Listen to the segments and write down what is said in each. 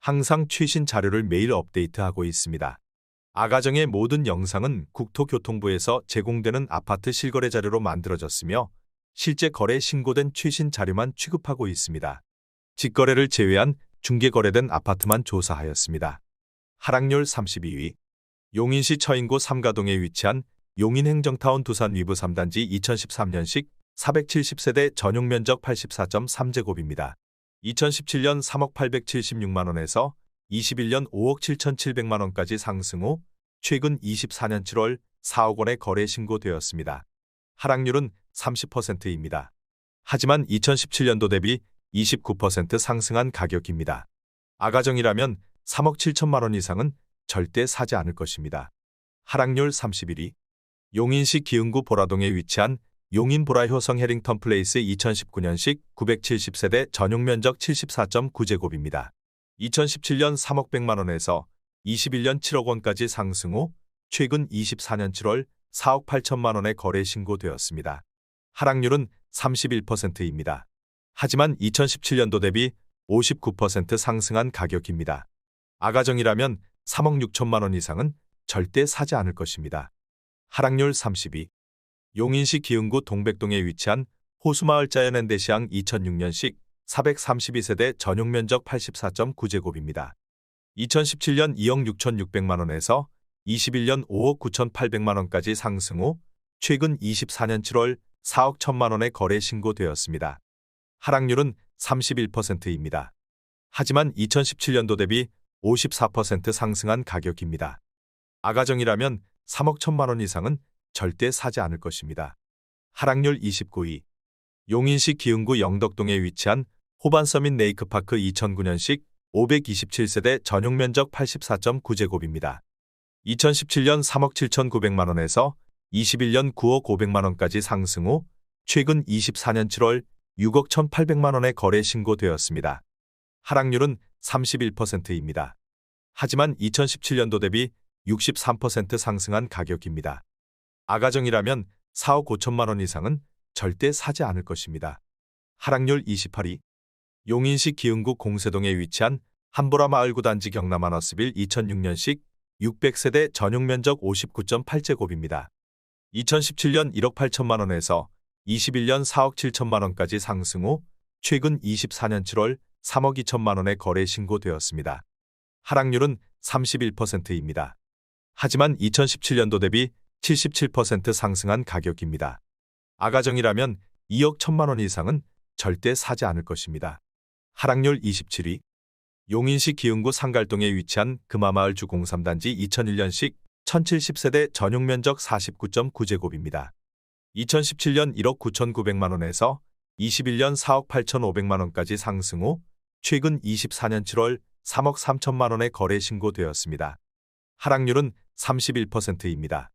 항상 최신 자료를 매일 업데이트하고 있습니다. 아가정의 모든 영상은 국토교통부에서 제공되는 아파트 실거래 자료로 만들어졌으며 실제 거래 신고된 최신 자료만 취급하고 있습니다. 직거래를 제외한 중개거래된 아파트만 조사하였습니다. 하락률 32위. 용인시 처인구 삼가동에 위치한 용인행정타운 두산 위브 3단지 2013년식 470세대 전용면적 84.3제곱입니다. 2017년 3억 876만원에서 21년 5억 7,700만원까지 상승 후 최근 24년 7월 4억 원에 거래 신고되었습니다. 하락률은 30%입니다. 하지만 2017년도 대비 29% 상승한 가격입니다. 아가정이라면 3억 7천만원 이상은 절대 사지 않을 것입니다. 하락률 31위. 용인시 기흥구 보라동에 위치한 용인 보라효성 해링턴 플레이스 2019년식 970세대 전용면적 74.9제곱입니다. 2017년 3억 100만원에서 21년 7억 원까지 상승 후 최근 24년 7월 4억 8천만원에 거래 신고되었습니다. 하락률은 31%입니다. 하지만 2017년도 대비 59% 상승한 가격입니다. 아가정이라면 3억 6천만원 이상은 절대 사지 않을 것입니다. 하락률 32. 용인시 기흥구 동백동에 위치한 호수마을 자연엔데시앙 2006년식 432세대 전용면적 84.9제곱입니다. 2017년 2억 6,600만원에서 21년 5억 9,800만원까지 상승 후 최근 24년 7월 4억 1천만원에 거래 신고되었습니다. 하락률은 31%입니다. 하지만 2017년도 대비 54% 상승한 가격입니다. 아가정이라면 3억 1천만원 이상은 절대 사지 않을 것입니다. 하락률 29위. 용인시 기흥구 영덕동에 위치한 호반서민 레이크파크 2009년식 527세대 전용면적 84.9제곱입니다. 2017년 3억 7,900만원에서 21년 9억 500만원까지 상승 후 최근 24년 7월 6억 1,800만원에 거래 신고되었습니다. 하락률은 31%입니다. 하지만 2017년도 대비 63% 상승한 가격입니다. 아가정이라면 4억 5천만원 이상은 절대 사지 않을 것입니다. 하락률 28위. 용인시 기흥구 공세동에 위치한 한보라 마을 9단지 경남하너스빌 2006년식 600세대 전용면적 59.8제곱입니다. 2017년 1억 8천만원에서 21년 4억 7천만원까지 상승 후 최근 24년 7월 3억 2천만원에 거래 신고되었습니다. 하락률은 31%입니다. 하지만 2017년도 대비 77% 상승한 가격입니다. 아가정이라면 2억 1천만원 이상은 절대 사지 않을 것입니다. 하락률 27위. 용인시 기흥구 상갈동에 위치한 금화마을 주 03단지 2001년식 1070세대 전용면적 49.9제곱입니다. 2017년 1억 9,900만원에서 21년 4억 8,500만원까지 상승 후 최근 24년 7월 3억 3천만원에 거래 신고되었습니다. 하락률은 31%입니다.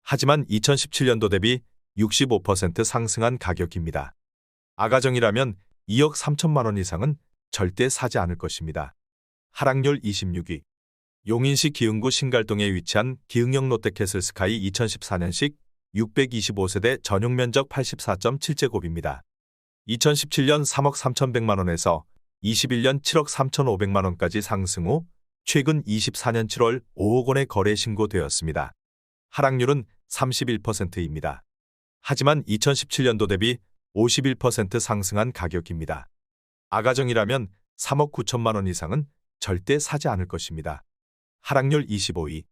하지만 2017년도 대비 65% 상승한 가격입니다. 아가정이라면 2억 3천만원 이상은 절대 사지 않을 것입니다. 하락률 26위. 용인시 기흥구 신갈동에 위치한 기흥역 롯데캐슬 스카이 2014년식 625세대 전용면적 84.7제곱입니다. 2017년 3억 3,100만원에서 21년 7억 3,500만원까지 상승 후 최근 24년 7월 5억 원에 거래 신고되었습니다. 하락률은 31%입니다. 하지만 2017년도 대비 51% 상승한 가격입니다. 아가정이라면 3억 9천만원 이상은 절대 사지 않을 것입니다. 하락률 25위.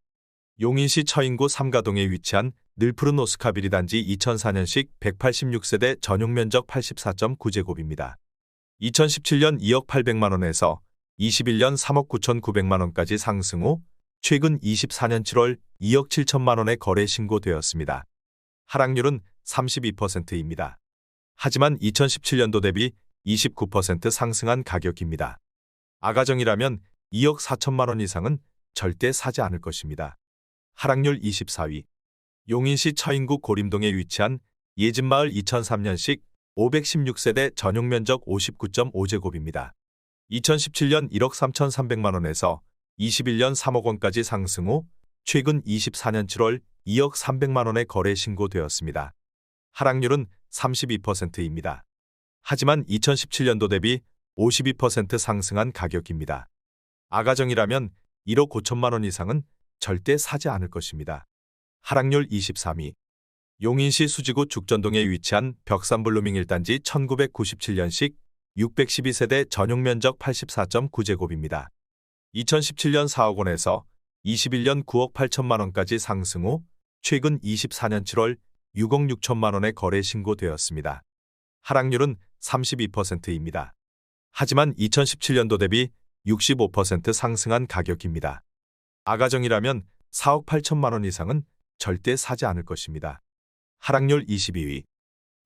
용인시 처인구 삼가동에 위치한 늘푸른 오스카비리 단지 2004년식 186세대 전용면적 84.9제곱입니다. 2017년 2억 800만원에서 21년 3억 9,900만원까지 상승 후 최근 24년 7월 2억 7천만원에 거래 신고되었습니다. 하락률은 32%입니다. 하지만 2017년도 대비 29% 상승한 가격입니다. 아가정이라면 2억 4천만원 이상은 절대 사지 않을 것입니다. 하락률 24위. 용인시 처인구 고림동에 위치한 예진마을 2003년식 516세대 전용면적 59.5제곱입니다. 2017년 1억 3,300만원에서 21년 3억 원까지 상승 후 최근 24년 7월 2억 300만원에 거래 신고되었습니다. 하락률은 32%입니다. 하지만 2017년도 대비 52% 상승한 가격입니다. 아가정이라면 1억 5천만 원 이상은 절대 사지 않을 것입니다. 하락률 23위. 용인시 수지구 죽전동에 위치한 벽산 블루밍 1단지 1997년식 612세대 전용 면적 84.9제곱입니다. 2017년 4억 원에서 21년 9억 8천만 원까지 상승 후 최근 24년 7월 6억 6천만 원에 거래 신고되었습니다. 하락률은 32%입니다. 하지만 2017년도 대비 65% 상승한 가격입니다. 아가정이라면 4억 8천만 원 이상은 절대 사지 않을 것입니다. 하락률 22위.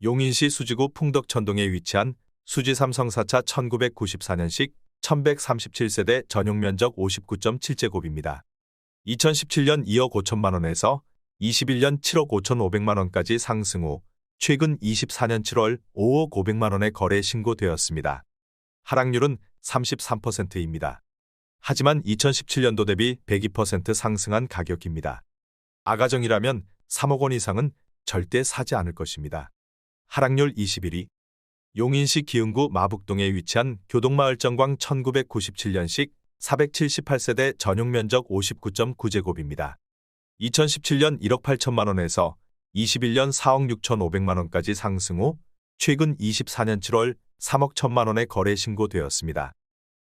용인시 수지구 풍덕천동에 위치한 수지 삼성사차 1994년식 1137세대 전용 면적 59.7제곱입니다. 2017년 2억 5천만 원에서 21년 7억 5천5백만 원까지 상승 후 최근 24년 7월 5억 5백만 원에 거래 신고되었습니다. 하락률은 33%입니다. 하지만 2017년도 대비 102% 상승한 가격입니다. 아가정이라면 3억 원 이상은 절대 사지 않을 것입니다. 하락률 21위. 용인시 기흥구 마북동에 위치한 교동마을 정광 1997년식 478세대 전용 면적 59.9제곱입니다. 2017년 1억 8천만 원에서 21년 4억 6천5백만 원까지 상승 후 최근 24년 7월 3억 1천만 원에 거래 신고되었습니다.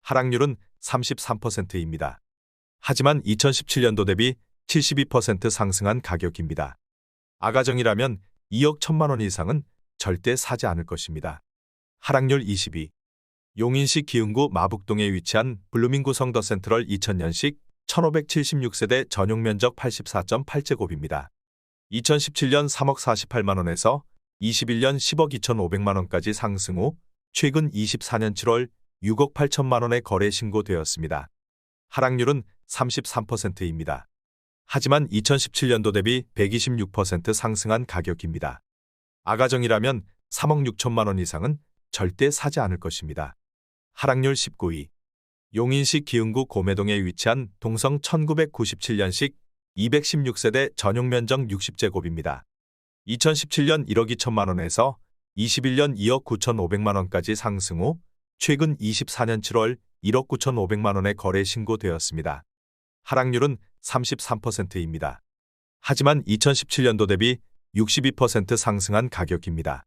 하락률은 33%입니다. 하지만 2017년도 대비 72% 상승한 가격입니다. 아가정이라면 2억 1천만 원 이상은 절대 사지 않을 것입니다. 하락률 22. 용인시 기흥구 마북동에 위치한 블루밍구 성더 센트럴 2000년식 1576세대 전용 면적 84.8제곱입니다. 2017년 3억 48만 원에서 21년 10억 2천5백만 원까지 상승 후 최근 24년 7월 6억 8천만 원에 거래 신고되었습니다. 하락률은 33%입니다. 하지만 2017년도 대비 126% 상승한 가격입니다. 아가정이라면 3억 6천만 원 이상은 절대 사지 않을 것입니다. 하락률 19위. 용인시 기흥구 고매동에 위치한 동성 1997년식 216세대 전용 면적 60제곱입니다. 2017년 1억 2천만 원에서 21년 2억 9천5백만 원까지 상승 후 최근 24년 7월 1억 9천5백만 원에 거래 신고되었습니다. 하락률은 33%입니다. 하지만 2017년도 대비 62% 상승한 가격입니다.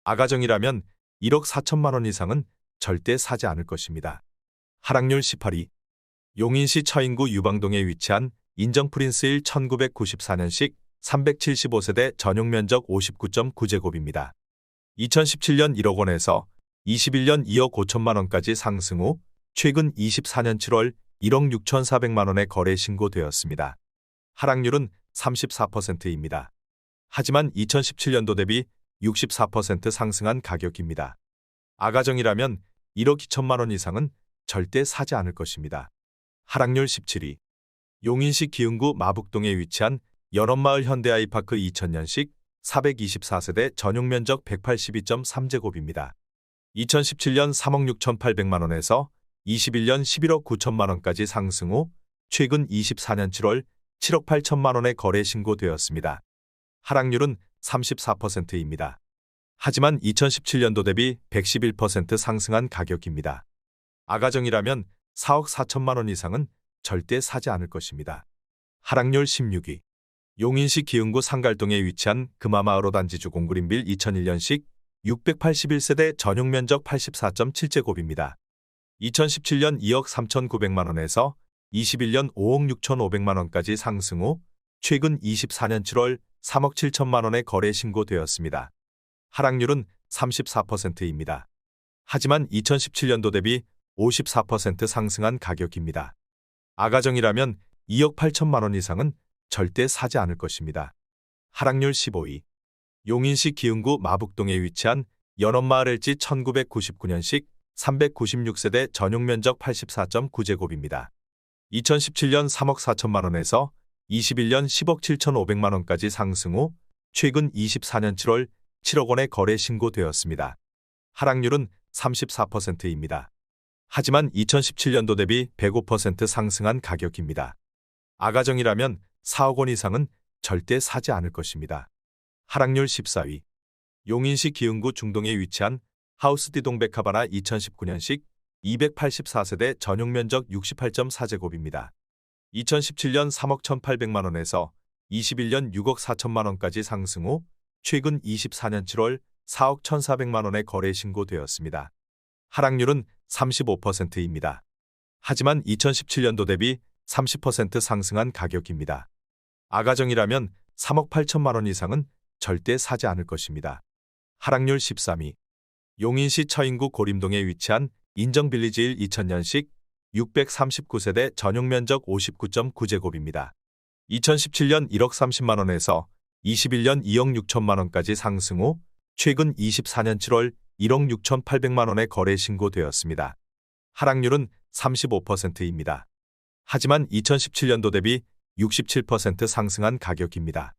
아가정이라면 1억 4천만 원 이상은 절대 사지 않을 것입니다. 하락률 18위. 용인시 처인구 유방동에 위치한 인정프린스 1 1994년식 375세대 전용 면적 59.9제곱입니다. 2017년 1억 원에서 21년 2억 5천만 원까지 상승 후 최근 24년 7월 1억 6천4백만 원에 거래 신고되었습니다. 하락률은 34%입니다. 하지만 2017년도 대비 64% 상승한 가격입니다. 아가정이라면 1억 2천만 원 이상은 절대 사지 않을 것입니다. 하락률 17위. 용인시 기흥구 마북동에 위치한 연원마을 현대아이파크 2000년식 424세대 전용 면적 182.3제곱입니다. 2017년 3억 6천8백만 원에서 21년 11억 9천만 원까지 상승 후 최근 24년 7월 7억 8천만 원에 거래 신고되었습니다. 하락률은 34%입니다. 하지만 2017년도 대비 111% 상승한 가격입니다. 아가정이라면 4억 4천만 원 이상은 절대 사지 않을 것입니다. 하락률 16위. 용인시 기흥구 상갈동에 위치한 금화마을 단지주 공구림빌 2001년식 681세대 전용 면적 84.7제곱입니다. 2017년 2억 3천9백만 원에서 21년 5억 6천5백만 원까지 상승 후 최근 24년 7월 3억 7천만 원에 거래 신고되었습니다. 하락률은 34%입니다. 하지만 2017년도 대비 54% 상승한 가격입니다. 아가정이라면 2억 8천만 원 이상은 절대 사지 않을 것입니다. 하락률 15위. 용인시 기흥구 마북동에 위치한 연원마을 LG 1999년식 396세대 전용 면적 84.9제곱입니다. 2017년 3억 4천만 원에서 21년 10억 7천5백만 원까지 상승 후 최근 24년 7월 7억 원에 거래 신고되었습니다. 하락률은 34%입니다. 하지만 2017년도 대비 105% 상승한 가격입니다. 아가정이라면 4억 원 이상은 절대 사지 않을 것입니다. 하락률 14위. 용인시 기흥구 중동에 위치한 하우스디 동백하바나 2019년식 284세대 전용 면적 68.4제곱입니다. 2017년 3억 1,800만 원에서 21년 6억 4천만 원까지 상승 후 최근 24년 7월 4억 1,400만 원에 거래 신고되었습니다. 하락률은 35%입니다. 하지만 2017년도 대비 30% 상승한 가격입니다. 아가정이라면 3억 8천만 원 이상은 절대 사지 않을 것입니다. 하락률 13위. 용인시 처인구 고림동에 위치한 인정빌리지 1 2000년식 639세대 전용 면적 59.9제곱입니다. 2017년 1억 30만 원에서 21년 2억 6천만 원까지 상승 후 최근 24년 7월 1억 6,800만 원에 거래 신고되었습니다. 하락률은 35%입니다. 하지만 2017년도 대비 67% 상승한 가격입니다.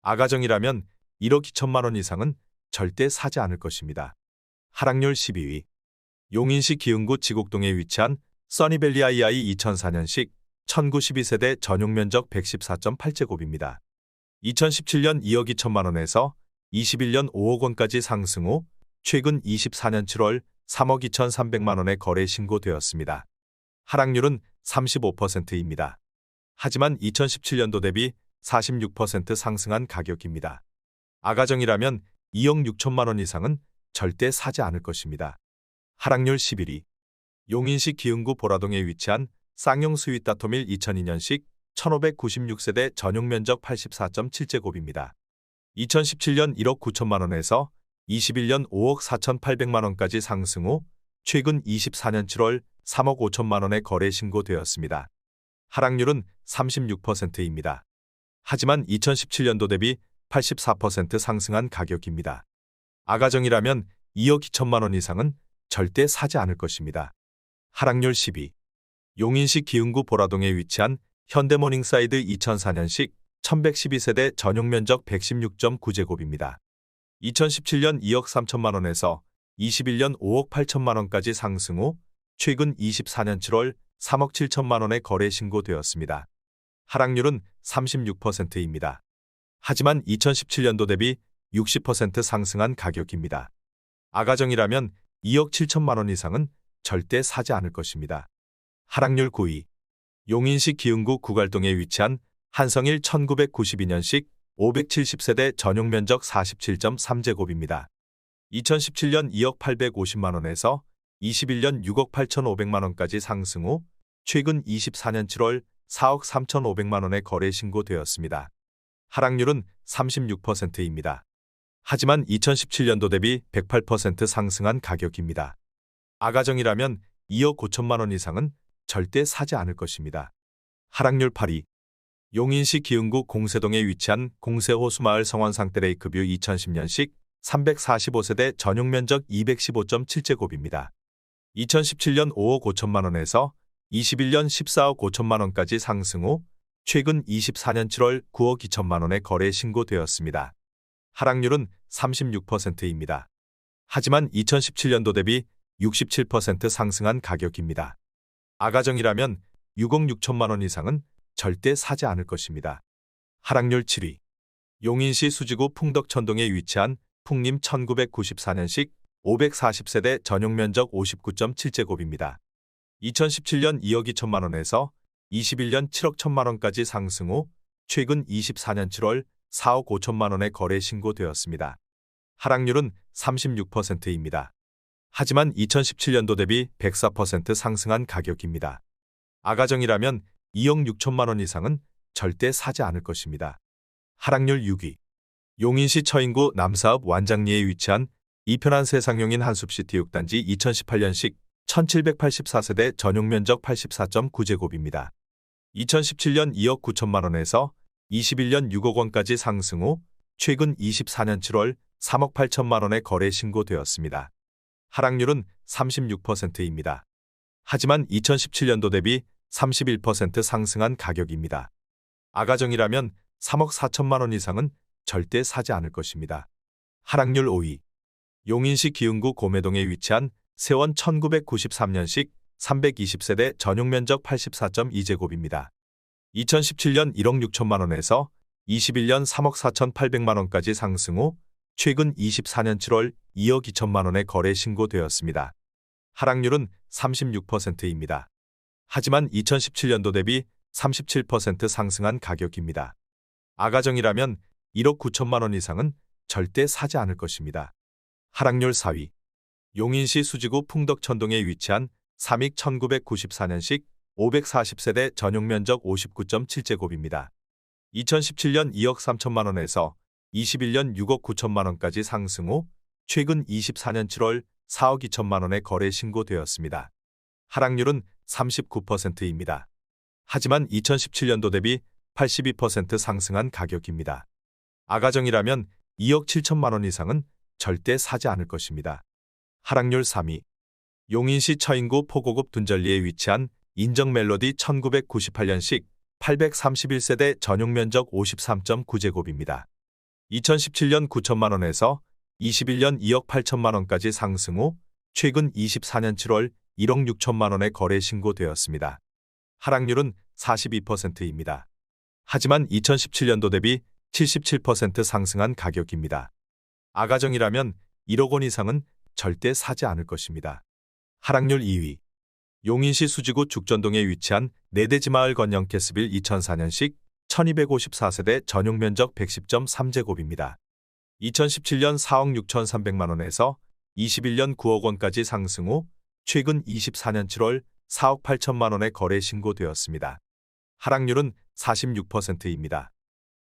아가정이라면 1억 2천만 원 이상은 절대 사지 않을 것입니다. 하락률 12위. 용인시 기흥구 지곡동에 위치한 써니밸리 II 2004년식 1912세대 전용 면적 114.8제곱입니다. 2017년 2억 2천만 원에서 21년 5억 원까지 상승 후 최근 24년 7월 3억 2,300만 원에 거래 신고되었습니다. 하락률은 35%입니다. 하지만 2017년도 대비 46% 상승한 가격입니다. 아가정이라면 2억 6천만 원 이상은 절대 사지 않을 것입니다. 하락률 11위. 용인시 기흥구 보라동에 위치한 쌍용 스윗다토밀 2002년식 1596세대 전용 면적 84.7제곱입니다. 2017년 1억 9천만 원에서 21년 5억 4,800만 원까지 상승 후 최근 24년 7월 3억 5천만 원에 거래 신고되었습니다. 하락률은 36%입니다. 하지만 2017년도 대비 84% 상승한 가격입니다. 아가정이라면 2억 2천만 원 이상은 절대 사지 않을 것입니다. 하락률 10위. 용인시 기흥구 보라동에 위치한 현대모닝사이드 2004년식 1112세대 전용 면적 116.9제곱입니다. 2017년 2억 3천만 원에서 21년 5억 8천만 원까지 상승 후 최근 24년 7월 3억 7천만 원에 거래 신고되었습니다. 하락률은 36%입니다. 하지만 2017년도 대비 60% 상승한 가격입니다. 아가정이라면 2억 7천만 원 이상은 절대 사지 않을 것입니다. 하락률 9위. 용인시 기흥구 구갈동에 위치한 한성일 1992년식 570세대 전용 면적 47.3제곱입니다. 2017년 2억 850만 원에서 21년 6억 8,500만 원까지 상승 후 최근 24년 7월 4억 3,500만 원에 거래 신고되었습니다. 하락률은 36%입니다. 하지만 2017년도 대비 108% 상승한 가격입니다. 아가정이라면 2억 5천만 원 이상은 절대 사지 않을 것입니다. 하락률 8위. 용인시 기흥구 공세동에 위치한 공세호수마을 성원상태 레이크뷰 2010년식 345세대 전용 면적 215.7제곱입니다. 2017년 5억 5천만 원에서 21년 14억 5천만 원까지 상승 후 최근 24년 7월 9억 2천만 원에 거래 신고되었습니다. 하락률은 36%입니다. 하지만 2017년도 대비 67% 상승한 가격입니다. 아가정이라면 6억 6천만 원 이상은 절대 사지 않을 것입니다. 하락률 7위. 용인시 수지구 풍덕천동에 위치한 풍림 1994년식 540세대 전용 면적 59.7제곱입니다. 2017년 2억 2천만 원에서 21년 7억 1천만 원까지 상승 후 최근 24년 7월 4억 5천만 원에 거래 신고되었습니다. 하락률은 36%입니다. 하지만 2017년도 대비 104% 상승한 가격입니다. 아가정이라면 2억 6천만 원 이상은 절대 사지 않을 것입니다. 하락률 6위. 용인시 처인구 남사읍 완장리에 위치한 이편한 세상용인 한숲시티 6단지 2018년식 1784세대 전용 면적 84.9제곱입니다. 2017년 2억 9천만 원에서 21년 6억 원까지 상승 후 최근 24년 7월 3억 8천만 원에 거래 신고되었습니다. 하락률은 36%입니다. 하지만 2017년도 대비 31% 상승한 가격입니다. 아가정이라면 3억 4천만 원 이상은 절대 사지 않을 것입니다. 하락률 5위. 용인시 기흥구 고매동에 위치한 세원 1993년식 320세대 전용 면적 84.2제곱입니다. 2017년 1억 6천만 원에서 21년 3억 4,800만 원까지 상승 후 최근 24년 7월 2억 2천만 원에 거래 신고되었습니다. 하락률은 36%입니다. 하지만 2017년도 대비 37% 상승한 가격입니다. 아가정이라면 1억 9천만 원 이상은 절대 사지 않을 것입니다. 하락률 4위. 용인시 수지구 풍덕천동에 위치한 삼익 1994년식 540세대 전용 면적 59.7제곱입니다. 2017년 2억 3천만 원에서 21년 6억 9천만 원까지 상승 후 최근 24년 7월 4억 2천만 원에 거래 신고되었습니다. 하락률은 39%입니다. 하지만 2017년도 대비 82% 상승한 가격입니다. 아가정이라면 2억 7천만 원 이상은 절대 사지 않을 것입니다. 하락률 3위. 용인시 처인구 포고급 둔절리에 위치한 인정멜로디 1998년식 831세대 전용 면적 53.9제곱입니다. 2017년 9천만 원에서 21년 2억 8천만 원까지 상승 후 최근 24년 7월 1억 6천만 원에 거래 신고되었습니다. 하락률은 42%입니다. 하지만 2017년도 대비 77% 상승한 가격입니다. 아가정이라면 1억 원 이상은 절대 사지 않을 것입니다. 하락률 2위. 용인시 수지구 죽전동에 위치한 내대지마을 건영 캐스빌 2004년식 1254세대 전용 면적 110.3제곱입니다. 2017년 4억 6천3백만 원에서 21년 9억 원까지 상승 후 최근 24년 7월 4억 8천만 원에 거래 신고되었습니다. 하락률은 46%입니다.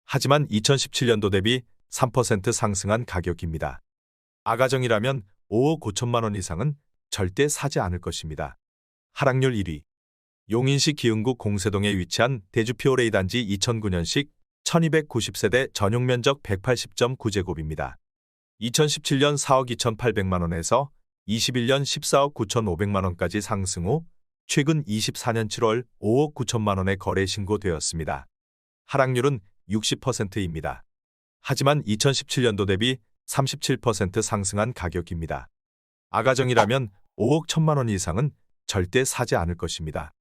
하지만 2017년도 대비 3% 상승한 가격입니다. 아가정이라면 5억 5천만 원 이상은 절대 사지 않을 것입니다. 하락률 1위. 용인시 기흥구 공세동에 위치한 대주피오레이 단지 2009년식 1290세대 전용 면적 180.9제곱입니다. 2017년 4억 2,800만 원에서 21년 14억 9,500만 원까지 상승 후 최근 24년 7월 5억 9천만 원에 거래 신고되었습니다. 하락률은 60%입니다. 하지만 2017년도 대비 37% 상승한 가격입니다. 아가정이라면 5억 1천만 원 이상은 절대 사지 않을 것입니다.